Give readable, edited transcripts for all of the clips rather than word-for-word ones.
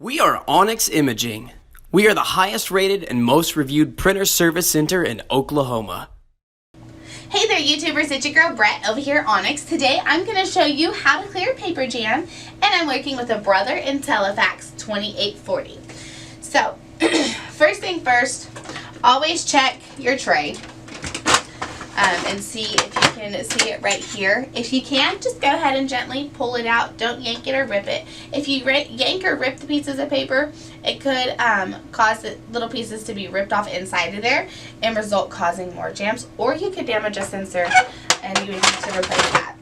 We are Onyx Imaging. We are the highest rated and most reviewed printer service center in Oklahoma. Hey there YouTubers, it's your girl Brett over here at Onyx. Today I'm going to show you how to clear paper jam, and I'm working with a Brother Intellifax 2840. So, first thing first, always check your tray and see if you can see it right here. If you can, just go ahead and gently pull it out. Don't yank it or rip it. If you yank or rip the pieces of paper, it could cause the little pieces to be ripped off inside of there and result causing more jams, or you could damage a sensor and you would need to replace that.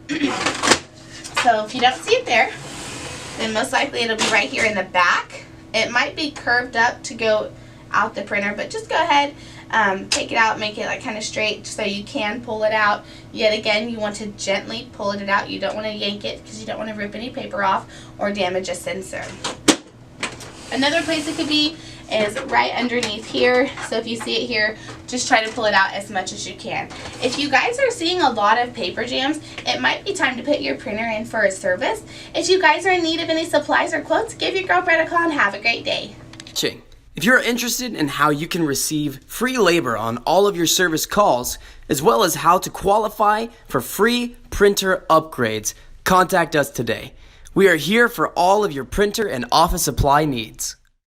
So if you don't see it there, then most likely it'll be right here in the back. It might be curved up to go out the printer, but just go ahead, take it out, make it like kind of straight so you can pull it out. Yet again, you want to gently pull it out. You don't want to yank it because you don't want to rip any paper off or damage a sensor. Another place it could be is right underneath here. So if you see it here, just try to pull it out as much as you can. If you guys are seeing a lot of paper jams, it might be time to put your printer in for a service. If you guys are in need of any supplies or quotes, give your girl Brett a call and have a great day. If you're interested in how you can receive free labor on all of your service calls, as well as how to qualify for free printer upgrades, contact us today. We are here for all of your printer and office supply needs.